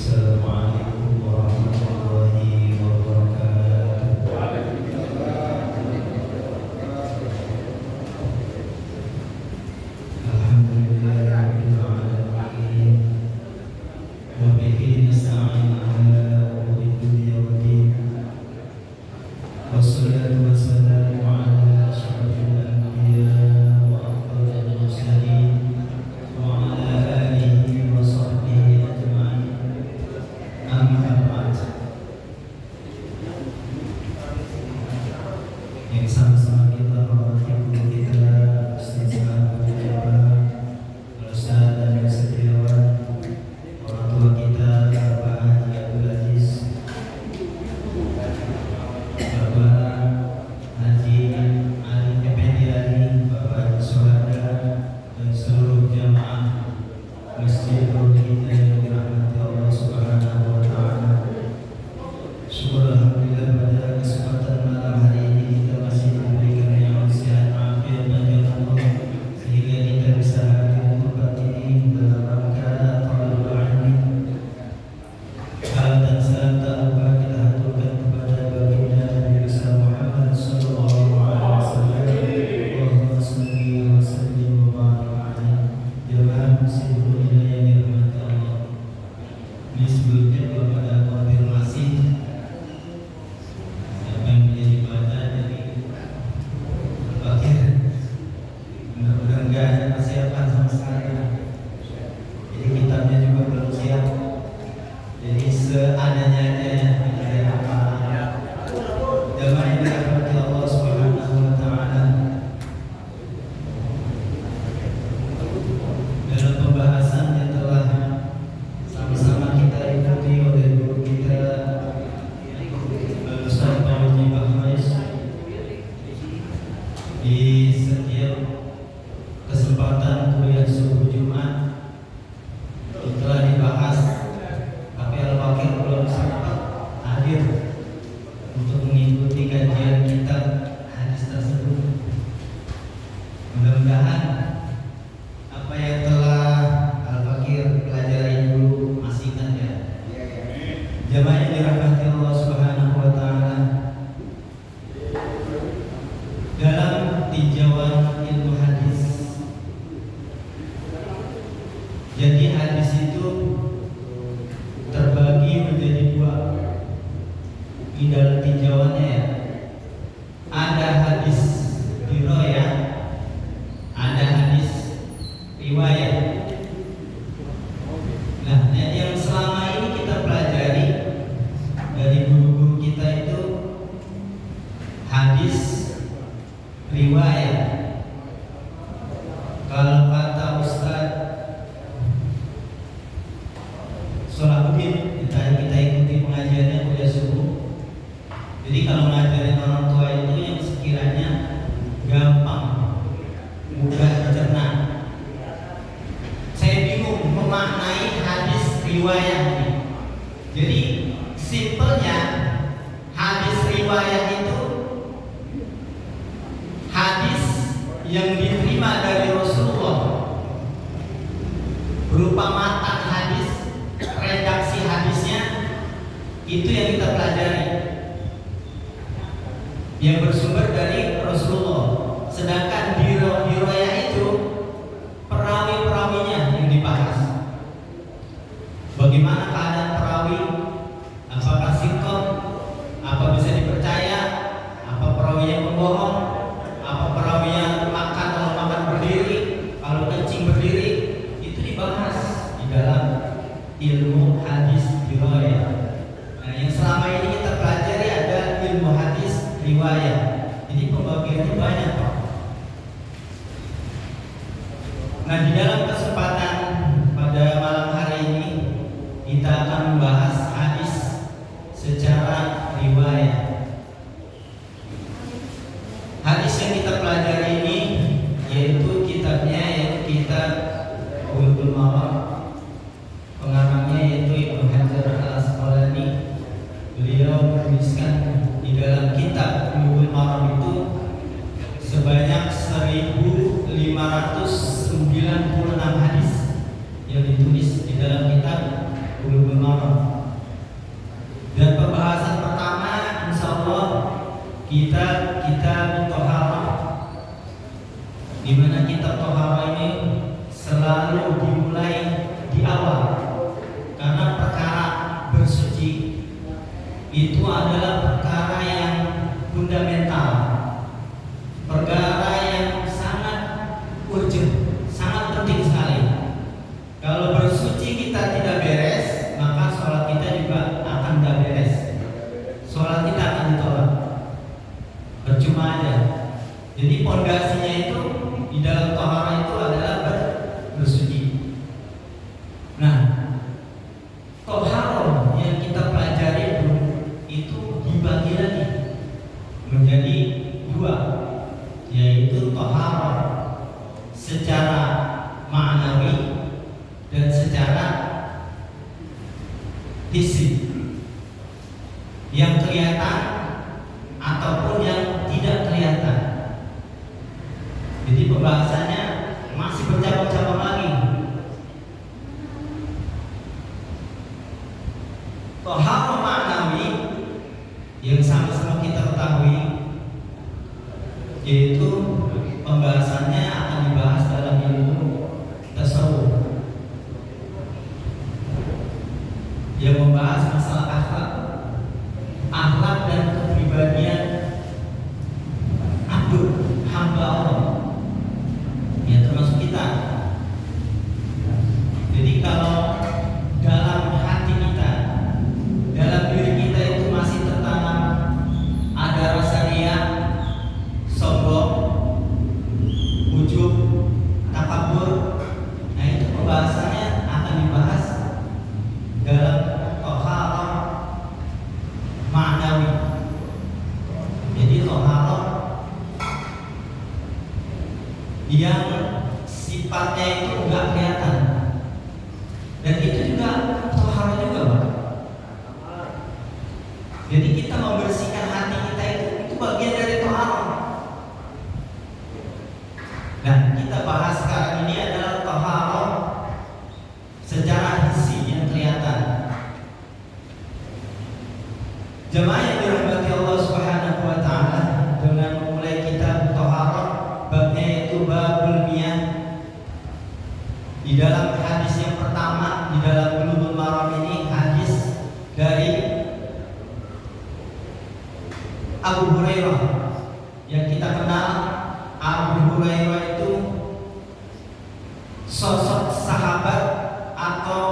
Assalamualaikum warahmatullahi wabarakatuh. Alhamdulillahirabbil alamin. Wa bihi nasta'in ala umuri dunya waddin. Wassalatu wassalamu ala asyrafil anbiya wa afdhalil mursalin wa ala alihi wa sahbihi ajma'in. Amma ba'd. Yang sama-sama kita hormati guru kita Ustaz Abu Jabbar, Ustaz dan Setiawan, orang tua kita Bapak Haji Abdul Aziz, Bapak Haji Ali Effendi Ali, Bapak Haji Sohada, dan seluruh jamaah Masjid Nurul Hidayah yang dirahmati Allah Subhanahu wa Ta'ala. Syukur alhamdulillah pada kesempatan malam hari ini kita masih diberikan yang sehat afiat dan Allah, sehingga kita bisa hadir di tempat ini dalam rangka talabul ilmi. Salam dan salam tak lupa kita haturkan kepada baginda Nabi besar Muhammad sallallahu alaihi wasallam. Allahumma shalli wa sallim wa barik alaihi. Jemaah muslimin yang dirahmati Allah. Ini sebelumnya belum ada konfirmasi siapa yang menjadi baca dari bagian. Mudah-mudahan enggak ada persiapan sama sekali. Jadi kitabnya juga belum siap. Jadi seadanya aja dari apa. Jamaah yang dirahmati Allah Subhanahu wa Ta'ala. Dalam pembahasan yang telah sama-sama kita ikuti oleh guru kita Ustaz Haji Bahmais, di setiap kesempatan kuliah subuh Jumat telah dibahas, tapi Al-Fakir belum sempat hadir untuk mengikuti kajian kitab hadis tersebut. Mudah-mudahan apa yang telah Al-Fakir pelajari dulu masih kan ya. Jamaah yang dirahmati Allah Subhanahu wa Ta'ala, dalam tinjauan ilmu hadis, jadi hadis itu terbagi menjadi dua di dalam tinjauannya ya. Ada hadis riwayat, ada hadis riwayat. Nah, yang selama ini kita pelajari dari guru-guru kita itu hadis riwayat. Kalau kata Ustaz Solahuddin, kita ikuti pengajiannya kuliah subuh. Jadi kalau ngajarin orang tua itu yang sekiranya gampang, mudah dicerna. Saya bingung memaknai hadis riwayat ini. Jadi simpelnya hadis riwayat itu hadis yang diterima dari Rasulullah berupa matan hadis, redaksi hadisnya, itu yang kita pelajari, yang bersumber dari Rasulullah. Sedangkan di riwayat itu perawi-perawinya yang dibahas. Bagaimana keadaan perawi, apakah siqah, apa bisa dipercaya, apa perawi yang pembohong, apa perawi yang makan kalau makan berdiri, kalau kencing berdiri, itu dibahas di dalam ilmu hadis riwayat. Nah, yang selama ini kita pelajari ada ilmu hadis riwayat. Jadi pembagiannya banyak, Pak. Nah, di dalam kesempatan pada malam hari ini kita akan membahas hadis secara riwayat. Hadis yang kita pelajari ini yaitu kitabnya, yaitu kitab Bulughul Maram. Pengarangnya yaitu Ibnu Hajar Al-Asqalani. Beliau menuliskan di dalam kitab Bulughul Maram itu sebanyak 1596 hadis yang ditulis di dalam kitab Bulughul Maram. itu adalah perkara yang fundamental, perkara yang sangat urgent, sangat penting sekali. Kalau bersuci kita tidak beres, maka sholat kita juga akan tidak beres. Sholat kita akan ditolak, percuma aja. Jadi pondasinya itu di dalam taharah itu adalah bersuci. Nah, taharah yang kita pelajari itu dibagi lagi menjadi dua, yaitu taharah secara ma'nawi dan secara hissi, yang kelihatan ataupun yang tidak kelihatan. Jadi pembahasannya masih bercabang-cabang lagi. Taharah ma'nawi yang sama-sama kita ketahui, yaitu pembahasannya akan dibahas dalam ilmu tasawuf yang membahas masalah akhlak dan kepribadian hamba Allah, ya termasuk kita. Jadi kalau dalam hati kita, dalam diri kita itu masih tertanam ada rasa riya, sombong, ujub, takabur, nah itu pembahasannya akan dibahas dalam taharah ma'nawi. Jadi taharah yang sifatnya itu enggak kelihatan, dan itu juga taharah juga, Pak. Jadi kita membersihkan hati kita itu bagian dari taharah. Nah, kita bahas sekarang ini adalah taharah secara hissi yang kelihatan. Jemaah yang dirahmati Allah Subhanahu wa taala, dengan memulai kitab taharah, babnya yaitu babul miyah. Di dalam hadis yang pertama di dalam Bulughul Maram ini, hadis dari Abu Hurairah yang kita kenal. Abu Hurairah itu sosok sahabat atau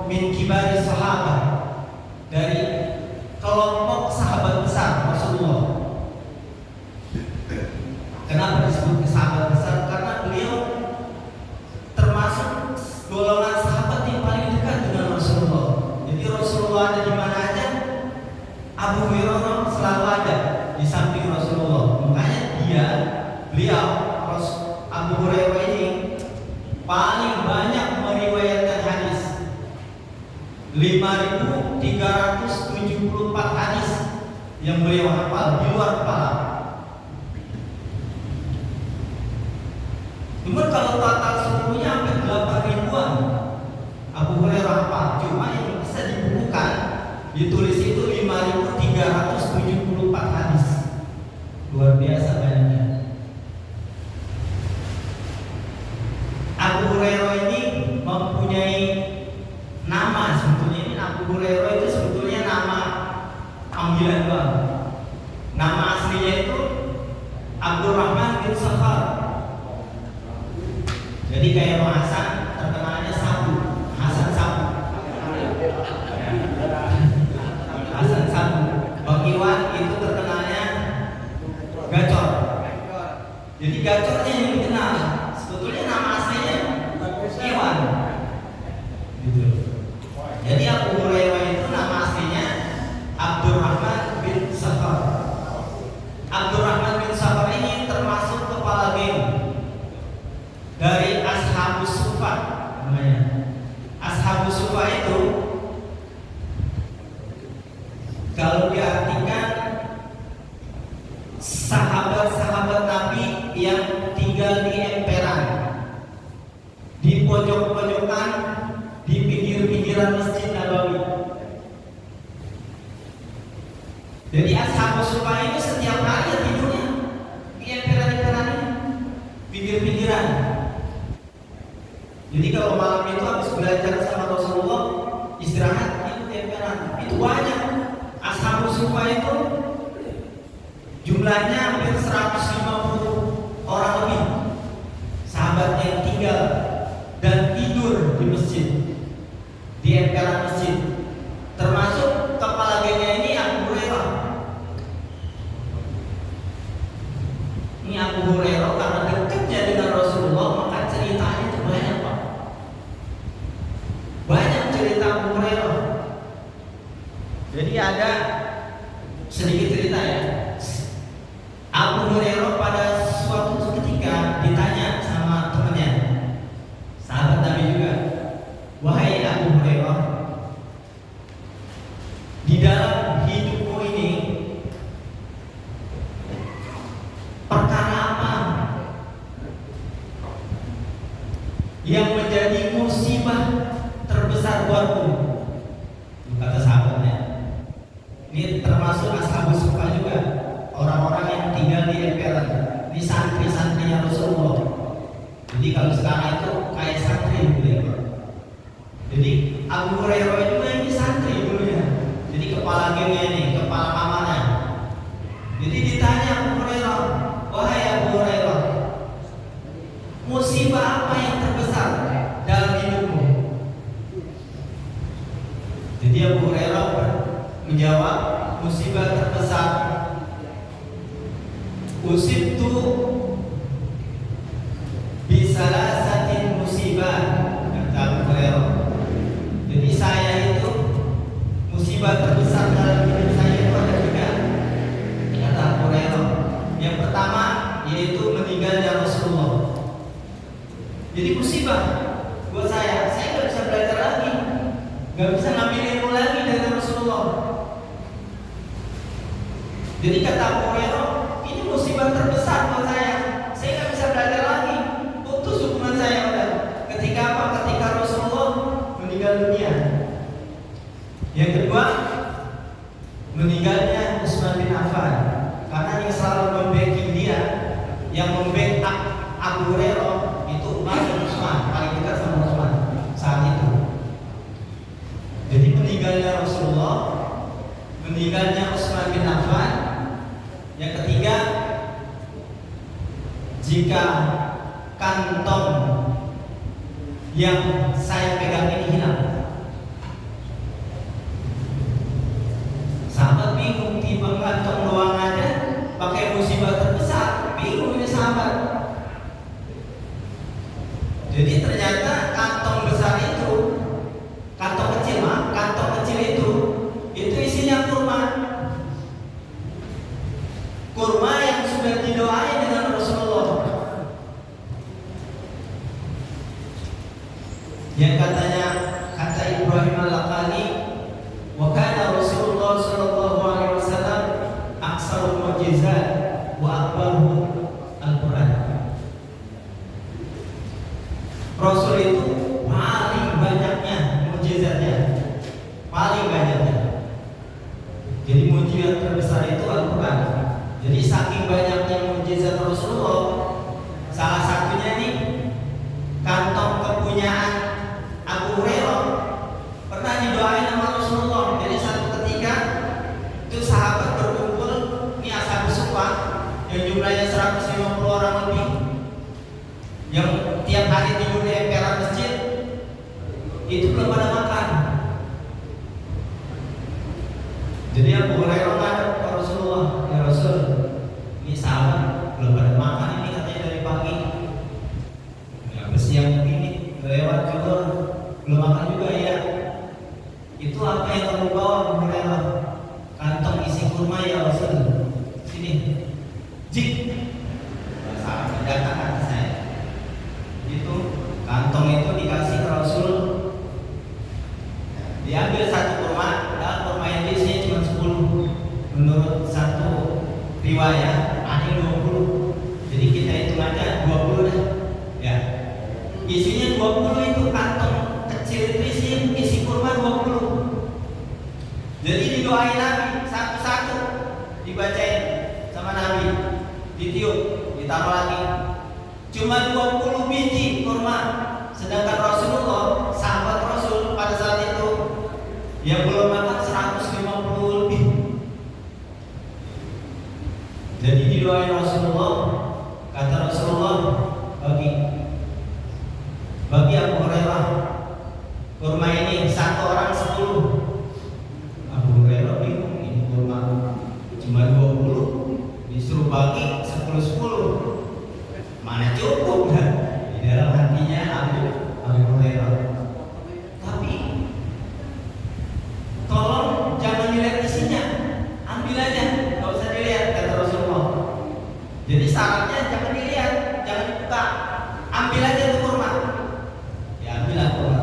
min kibari sahabat, dari kelompok sahabat besar Rasulullah. Kenapa disebut sahabat besar? Karena beliau termasuk golongan sahabat yang paling dekat dengan Rasulullah. Jadi Rasulullah ada di mana aja, Abu Hurairah selalu ada di samping Rasulullah. Makanya beliau Abu Hurairah ini paling banyak meriwayatkan hadis, 5.374 hadis yang beliau hafal di luar kepala. Cuma kalau total seluruhnya hampir 8.000-an Abu Hurairah hafal. Cuma yang bisa dibukukan, ditulis itu 5.374 hadis. Luar biasa banyaknya. Abu Hurairah ini mempunyai nama sebetulnya. Ini Abu Hurairah itu sebetulnya nama panggilan doang. Nama aslinya itu Abdurrahman bin Sakhar. Jadi kayak Bang Hasan terkenalnya Sabu, Hasan Sabu. Hasan Sabu. Bang Iwan itu terkenalnya Gacor. Jadi Gacornya yang dikenal. Sebetulnya nama aslinya Iwan. Gitu. Jadi Abu Hurairah itu nama aslinya Abdurrahman bin Sakhar. Abdurrahman bin Sakhar ini termasuk kepala geng dari Ashabus Suffah namanya. Ashabus Suffah itu kalau diartikan sahabat-sahabat Nabi yang tinggal di emperan, di pojok-pojokan, di pinggir-pinggiran Masjid Nabawi. Jadi Ashabus Suffah itu setiap hari tidurnya di emperan-emperan ini, pinggir-pinggiran. Jadi kalau malam itu habis belajar sama Rasulullah, istirahat itu di emperan. Itu banyak Ashabus Sufa itu jumlahnya hampir 150 orang lebih sahabat yang tinggal dan tidur di masjid, di emperan masjid, termasuk kepala gengnya ini Abu Hurairah. Ini Abu Hurairah karena dekatnya dengan Rasulullah, maka ceritanya itu banyak, Pak. Banyak cerita Abu Hurairah. Jadi ada sedikit cerita ya. Abu Hurairah pada suatu ketika ditanya sama temannya, sahabat Nabi juga, "Wahai Abu Hurairah, di dalam hidupmu ini perkara apa yang menjadi musibah terbesar buatmu?" Kata sahabatnya, ini termasuk ashabus sufa juga, orang-orang yang tinggal di emperan, di santri-santrinya Rasulullah. Jadi kalau sekarang itu kayak santri dulu ya. Jadi Abu Hurairah juga ini santri dulu ya. Jadi kepala gengnya ini, kepala amanah. Jadi ditanya Abu Hurairah, "Wahai Abu Hurairah, musibah apa yang terbesar dalam hidupmu?" Jadi Abu Hurairah menjawab, "Musibah terbesar, usibtu bisalasatin musibah," kata Abu Hurairah. Jadi saya itu musibah terbesar dalam hidup saya itu ada tiga, kata Abu Hurairah. Yang pertama yaitu meninggalnya Rasulullah. Jadi musibah buat saya nggak bisa belajar lagi, nggak bisa ngambil ilmu lagi dari Rasulullah. Jadi kata Abu Hurairah, ini musibah terbesar buat saya nggak bisa belajar lagi, putus hubungan saya udah. Ketika apa? Ketika Rasulullah meninggal dunia. Yang kedua, meninggalnya Utsman bin Affan, karena yang selalu membacking dia, yang membackup Abu Hurairah itu Umar bin Utsman, paling dekat sama Utsman saat itu. Jadi meninggalnya Rasulullah, meninggalnya Utsman bin Affan. Yang ketiga, jika kantong yang saya pegang ini hilang. Sahabat bingung, tiba kantong doang aja pakai musibah terbesar, bingung ini sahabat. Jadi ternyata kantong besar itu, kantong kecil itu isinya kurma. Kurma yang sudah didoain dengan Rasulullah. Yang katanya, kata Ibrahim Al-Laqani, "Wa kana Rasulullah sallallahu alaihi wasallam aksarul mu'jizat wa akbaru Al-Qur'an." Rasul itu paling banyaknya mukjizatnya, paling banyaknya. Jadi mukjizat terbesar itu Al-Qur'an. Jadi saking banyaknya mukjizat Rasulullah, salah satunya nih kantong kepunyaan Abu Hurairah pernah didoain sama Rasulullah. Jadi satu ketika itu sahabat berkumpul, ini ashabus sufa yang jumlahnya 150 orang lebih, yang tiap hari tidur di emperan masjid, itu belum pada makan. Jadi Abu Hurairah ngadep ke Rasulullah, "Ya Rasul, ini sahabat belum pada makan ini katanya dari pagi. Ya siang begini lewat juga belum makan juga ya. Itu apa yang kamu bawa Abu Hurairah?" "Kantong isi kurma ya Rasul. Sini." Jik. Sahabat datang ke saya. Itu kantong itu dikasih ke Rasul. Diambil satu kurma, kurma yang isinya cuma 10. Menurut satu riwayat ada 20. Jadi kita hitung aja 20 dah. Ya. Isinya 20 itu kantong kecil itu isi kurma 20. Jadi didoain Nabi satu-satu, dibacain sama Nabi, ditiup, ditaruh lagi. Cuma 20 biji kurma, sedangkan Rasulullah, sahabat Rasul pada saat itu yang belum makan 150 lebih. didoain Rasulullah, kata Rasulullah, bagi Abu Hurairah kurma ini 1 orang 10. Abu Hurairah bingung, ini kurma cuma 20 disuruh bagi 10-10, mana cukup kan? Di dalam hatinya Abu Hurairah. Tapi tolong jangan dilihat isinya, ambil aja, nggak usah dilihat, kata Rasulullah. Jadi syaratnya jangan dilihat, jangan dibuka, ambil aja tuh kurma. Diambil kurma,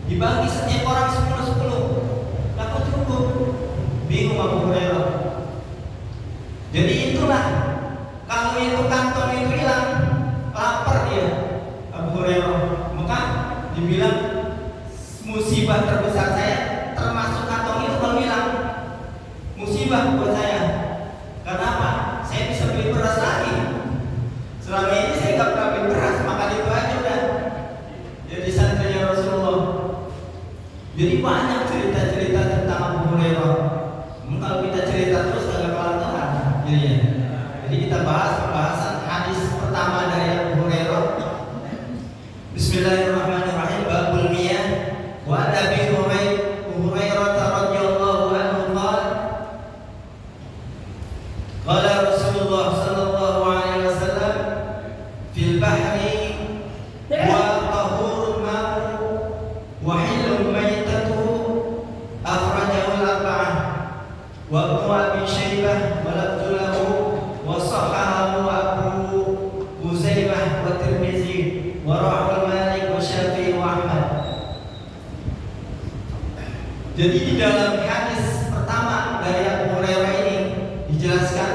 dibagi setiap orang 10-10. Lah kok cukup? Bingung Abu Hurairah. Jadi itulah, kalau itu kantong itu hilang, lapar dia Abu Hurairah, maka dibilang musibah terbesar saya termasuk kantong itu kalau hilang, musibah buat saya. Kenapa? Saya bisa beli beras lagi. Selama ini saya nggak pernah beli beras, makan itu aja udah jadi santrinya Rasulullah. Jadi banyak cerita-cerita tentang Abu Hurairah. Kalau kita cerita terus agak kelar-kelar. Jadi kita bahas pembahasan hadis pertama dari Abu Hurairah. Bismillahirrahmanirrahim. Babul miyah. Wa Abi Hurairah radhiyallahu anhu qala Rasulullah sallallahu alaihi wasallam fil bahri wa tahurul ma'u wa hilul maitatu akhrajahu al-arba'ah wa Ibnu Abi Syaibah wa labdulahu wa sahahahu Abu Huzaimah wa Tirmizi wa rawahu Malik wa Syafi'i wa Ahmad. Jadi di dalam hadis pertama dari Abu Hurairah ini dijelaskan,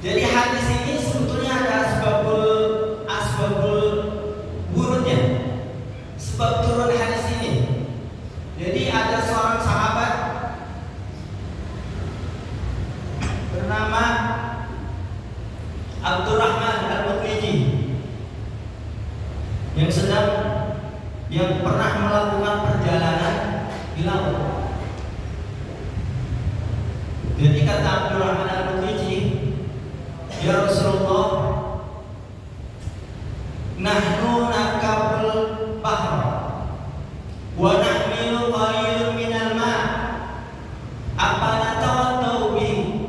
jadi hadis ini sebetulnya ada asbabul wurudnya, sebab turun hadis ini. Jadi ada seorang sahabat bernama Abdurrahman Al-Mukmiji yang pernah melakukan perjalanan di laut. Jadi kata Abdurrahman Al-Mukmiji, ya Rasulullah, nahnu nakabul bahr wa nahmilu qalilun minal ma' apa natawaddau bihi.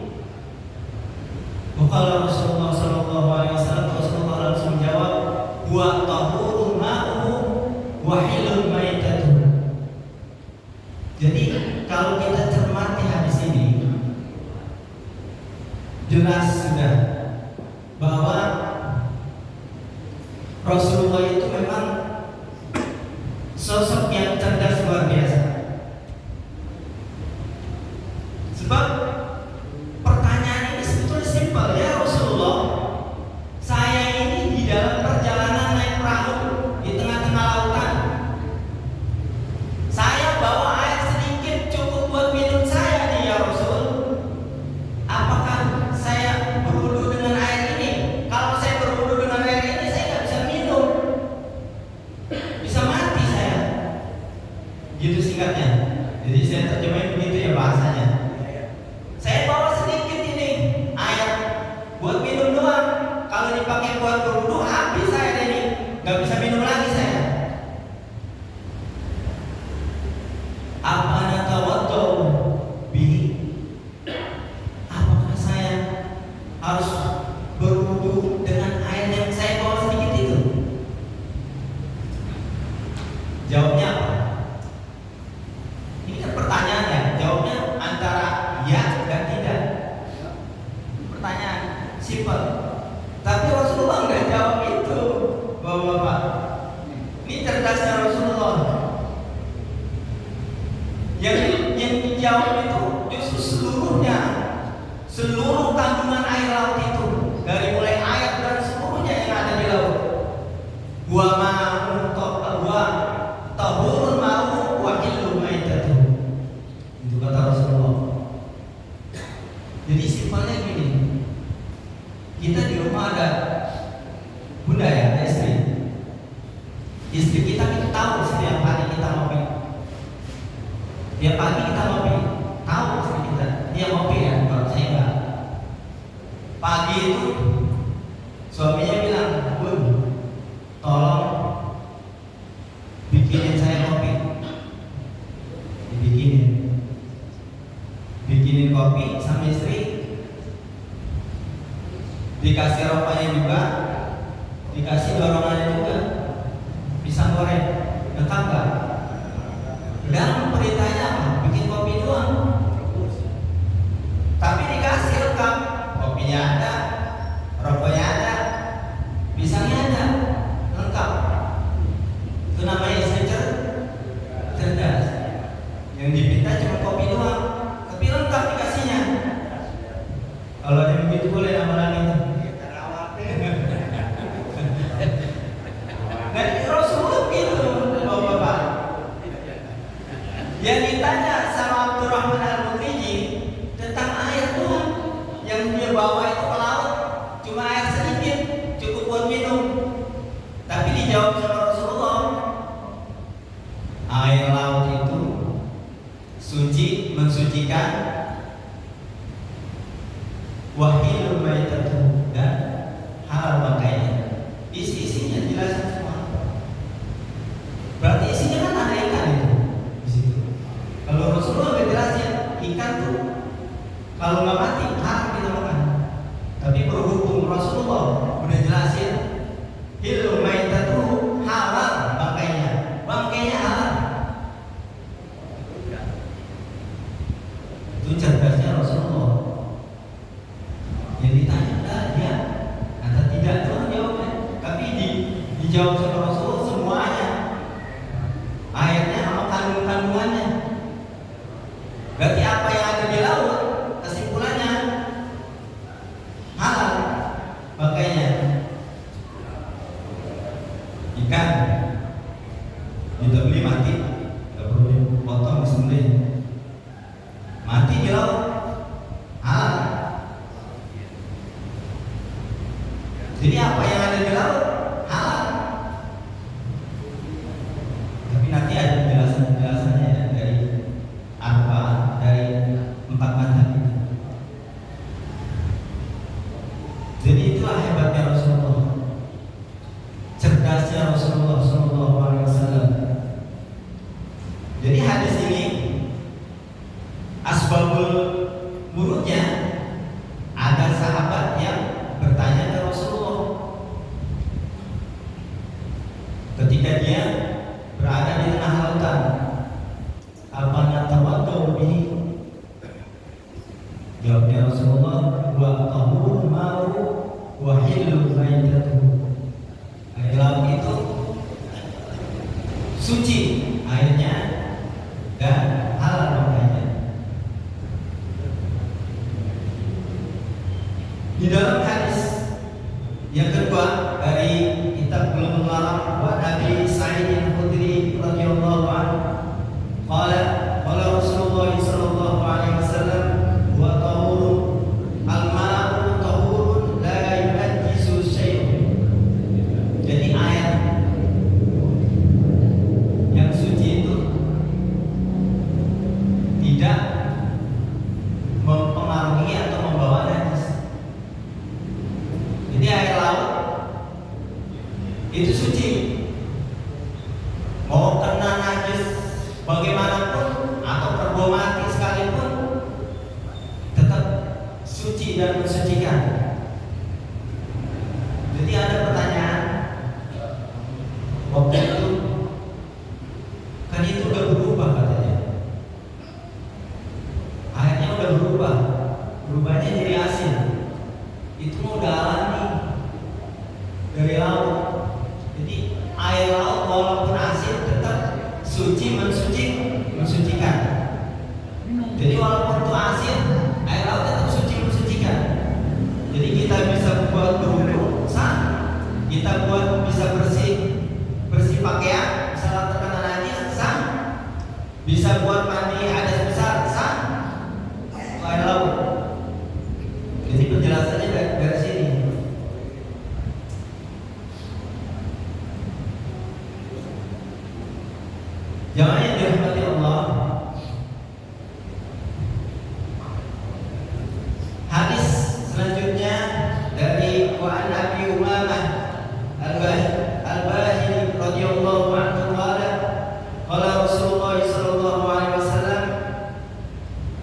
Qala Rasulullah sallallahu alaihi wasallam, Rasulullah langsung menjawab, wa tahurul ma'u wa hilul maitatu. Jadi kalau kita cermati hadis ini, jelas sudah bahwa Rasulullah itu memang sosok yang cerdas luar biasa. Sebab pertanyaan ini sebetulnya simpel, ya Rasulullah, saya ini di dalam perjalanan naik perahu di tengah-tengah lautan. Saya bawa air sedikit cukup buat minum saya nih ya Rasul. Apakah saya berwudu dengan air ini? Kalau saya berwudu dengan air ini, saya nggak bisa minum, bisa mati saya. Gitu singkatnya. Jadi saya terjemahin begitu ya bahasanya. Saya bawa sedikit ini air buat minum doang. Kalau dipakai buat berwudu, habis saya ini, nggak bisa minum lagi saya. Apa natawaddau bihi? Apakah saya harus berwudu dengan air yang saya bawa sedikit itu? Jawabnya apa? Ini kan pertanyaan ya. Jawabnya antara ya dan tidak. Pertanyaan simpel. Tapi Rasulullah nggak jawab itu, Bapak-bapak. Ini cerdasnya Rasulullah. Yang dijawab itu justru seluruhnya, seluruh kandungan air laut itu, dari mulai air dan seluruhnya yang ada di laut. Wa tahurul ma'u wa hilul maitatu. Itu kata Rasulullah. Jadi simpelnya gini, kita di rumah ada bunda ya, ada istri. Istri kita tahu setiap hari kita ngopi. Tiap pagi kita ngopi, tahu istri kita dia ngopi ya, kalau saya enggak. Pagi itu suaminya bilang, "Bun, tolong bikinin saya kopi." Bikinin kopi sama istri, dikasih rokoknya juga, dikasih dorongannya juga, pisang goreng, lengkap gak? Dan perintahnya apa? Bikin kopi doang, tapi dikasih lengkap, kopinya ada, rokoknya ada, pisangnya ada, lengkap. Itu namanya istri cerdas. Yang dipinta cuma kopi doang, tapi lengkap dikasihnya. Kalau ada yang begitu boleh amalan itu. Dari Rasulullah gitu, bapak-bapak. Yang ditanya sama Abdurrahman Al-Mutriji tentang air Tuhan yang dia bawa itu ke laut, cuma air sedikit, cukup buat minum. Tapi dijawab sama Rasulullah, air laut itu suci, mensucikan, wahilul maitatu, dan halal makainya. Isinya jelasin semua. Berarti isinya kan ada ikan itu di situ. Kalau Rasulullah udah jelasin, ikan tuh kalau nggak mati haram kita makan. Tapi berhubung Rasulullah udah jelasin, hilul maitatu halal bangkainya halal. Itu cerdasnya Rasulullah. Yang ditanya enggak dia atau tidak tuh jawabnya, tapi dijawab sama Rasulullah semuanya, airnya sama kandungannya. Berarti apa yang ada di laut kesimpulannya halal pakainya. Ikan kita beli mati, nggak perlu dipotong, disembelih, mati di laut halal. Jadi apa yang ada di laut halal. Tapi nanti ada penjelasannya dari empat mazhab itu. Jadi itulah hebatnya Rasulullah, cerdasnya Rasulullah Sallallahu Alaihi Wasallam. Jadi hadis ini asbabul buruknya, ada sahabat yang bertanya ke Rasulullah ketika dia berada di tengah lautan, apa natawaddu bihi? Jawabnya Rasulullah, wa tahurul ma'u wa hilul maitatuhu. Air laut itu suci airnya dan halal makainya. Di dalam hadis yang kedua dari kitab Bulughul Maram, wa Nabi Sa'id Al-Khudri radhiyallahu anhu qala Rasulullah sallallahu alaihi wasallam, wa tahurun al-ma'u tahurun la yunajjisu syai'un. Jadi air yang suci itu tidak mempengaruhi atau membawa najis. Jadi air laut itu suci, mau kena najis bagaimanapun atau terbawa mati sekalipun, tetap suci dan mensucikan. Jadi ada pertanyaan waktu itu, kan itu udah berubah katanya, airnya udah berubahnya jadi asin. Itu udah alami dari laut. Jadi air laut walaupun asin tetap suci, mensucikan. Jadi walaupun itu asin, air laut tetap suci, mensucikan. Jadi kita bisa buat berwudu sah, kita buat bisa bersih pakaian, misalnya terkena najis sah, bisa buat mandi hadas besar sah, itu air laut. Jadi penjelasannya dari sini. Jangan yang dirahmati Allah. Hadis selanjutnya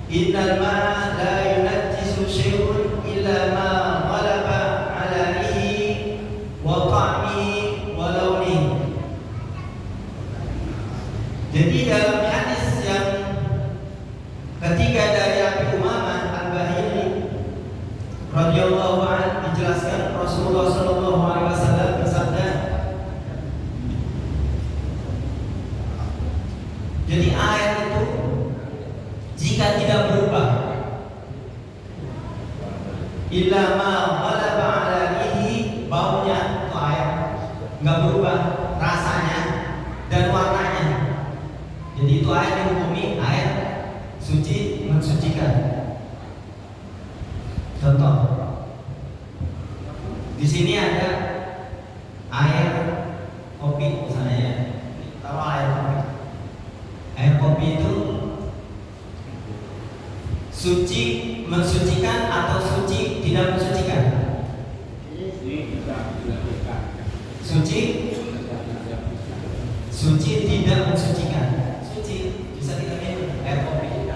Innal ma la yunajjisu syai'un illa ma ghalaba 'alaihi wa ta'mihi wa launihi. Jadi dalam hadis yang ketiga dari Abi Umamah Al-Bahili radhiyallahu anhu dijelaskan Rasulullah sallallahu alaihi wasallam bersabda, jadi air itu jika tidak berubah illa ma ghalaba 'alaihi, baunya itu air enggak berubah, rasanya dan warnanya. Jadi itu air dihukumi air suci, mensucikan. Contoh, di sini ada air kopi misalnya ya. Taruh air kopi. Air kopi itu suci, mensucikan atau suci tidak mensucikan? Suci, suci tidak mensucikan. Suci bisa kita minum air kopi,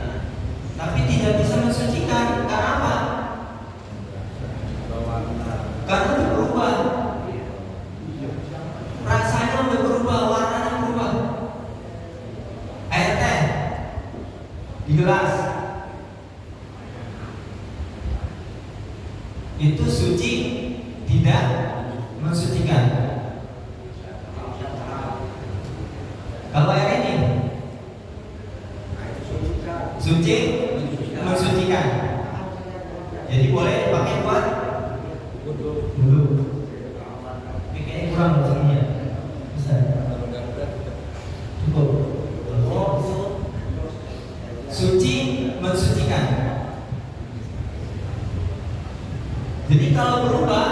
tapi tidak bisa mensucikan. Karena apa? Karena berubah, rasanya udah berubah, warnanya berubah. Air teh di gelas itu suci tidak mensucikan. Kalau air ini suci mensucikan. Jadi boleh dipakai buat wudhu. Ini kayaknya kurang maksudnya. Bisa cukup. Suci mensucikan. Jadi kalau berubah,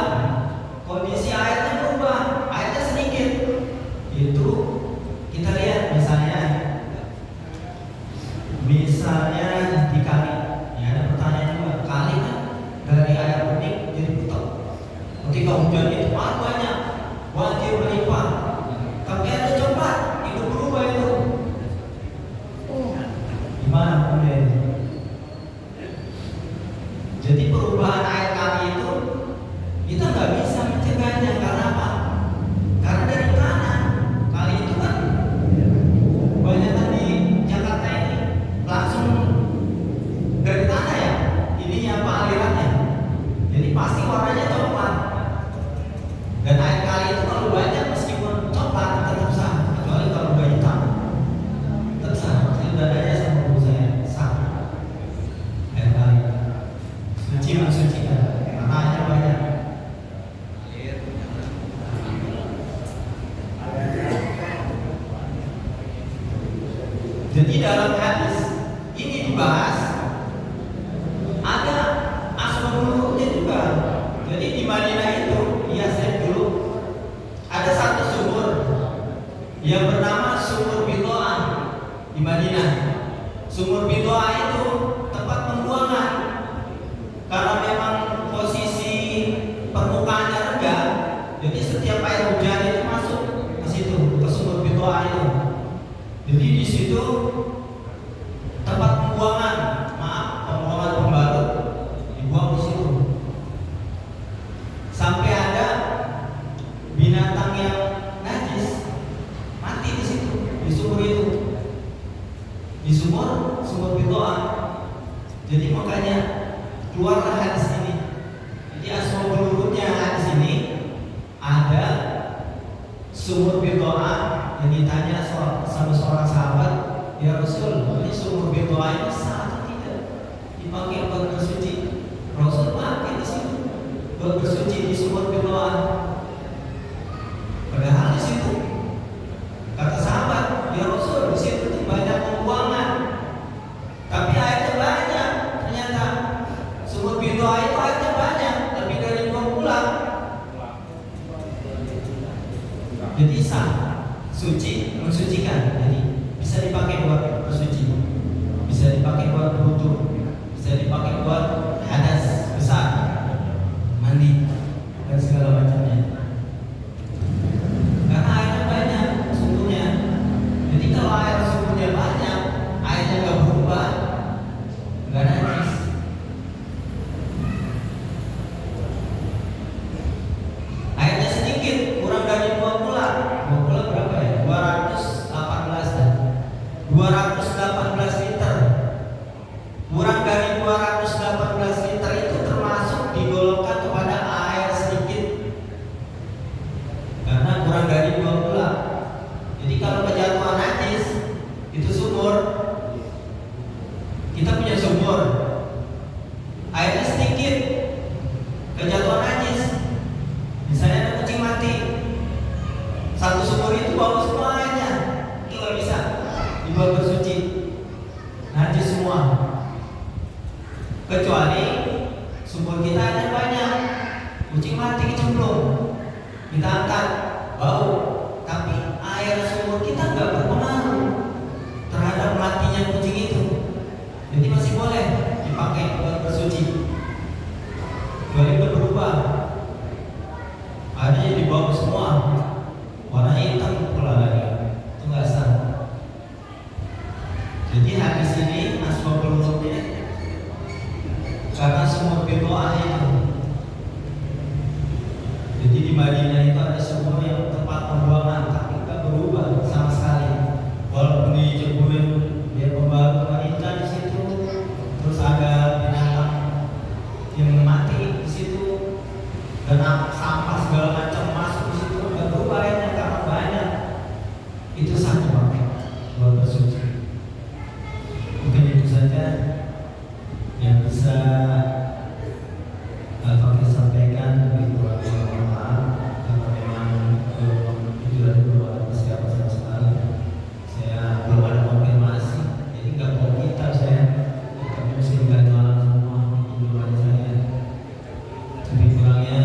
kondisi airnya berubah, airnya sedikit, itu kita lihat misalnya di kali. Ya, ada pertanyaan juga, kali kan dari air bening jadi butek. Ketika hujan itu banyak, banjir melimpah. Tapi ada coklat, itu berubah itu. Gimana kemudian? Jadi perubahan air kali itu kita nggak bisa mencegahnya. Karena apa? Karena dari tanah. Kali itu kan banyak di Jakarta ini langsung dari tanah ya. Ininya apa, alirannya? Jadi pasti warnanya coklat. Dan air kali itu kalau banyak meskipun coklat tetap sah, kecuali kalau udah hitam tetap sah. Ibadahnya sama saya sah. Air kali suci mensucikan, karena airnya banyak. Jadi dalam hadis ini dibahas ada asbabulnya juga. Jadi di Madinah itu, ya saya dulu ada satu sumur yang bernama Sumur Bidoah di Madinah. Sumur Bidoah itu tempat pembuangan. Karena memang posisi permukaannya rendah, jadi setiap air hujan itu masuk ke situ, ke Sumur Bidoah itu. Jadi di situ tempat pembuangan pembalut dibuang di situ. Sampai ada binatang yang najis mati di situ, di sumur itu, di sumur Bidoah. Jadi makanya keluarlah hadis ini. Jadi asal urutnya hadis ini ada sumur Bidoah. Yang ditanya sama seorang sahabat, ya Rasul, ini sumur Bidoah ini sah atau tidak dipakai buat bersuci? Rasul pakai di situ buat bersuci di sumur Bidoah. Padahal di situ kata sahabat, ya Rasul, di situ tuh banyak pembuangan, tapi airnya banyak. Ternyata sumur Bidoah itu airnya banyak, lebih dari 2 bulan. Jadi sah, suci mensucikan. Jadi bisa dipakai buat bersuci, bisa dipakai buat wudhu, bisa dipakai buat hadas besar, mandi dan segala macamnya. semua. Kecuali sumur kita ada banyak, kucing mati kecemplung, kita angkat, bau. Tapi air sumur kita nggak berpengaruh terhadap matinya kucing itu. Jadi masih boleh dipakai buat bersuci. Kecuali itu berubah, ada yang dibawa semua warna hitam pula lagi, itu nggak sah. Jadi hadis ini asbabul wurudnya karena sumur Bidoah itu. Jadi di Madinah itu ada sumur yang tempat pembuangan tapi nggak berubah sama sekali. Walaupun diceburin dia pembawa wanita di situ, terus ada binatang yang mati di situ dan sampah segala macam masuk di situ, nggak berubah airnya karena banyak. Itu satu pakai buat bersuci. Mungkin itu saja yang bisa kami sampaikan. Mohon maaf karena memang itu dari belum ada persiapan sama sekali. Saya belum ada konfirmasi, jadi nggak mau kita saya. Tapi mesti nggak jalan semua hubungan saya. Lebih kurangnya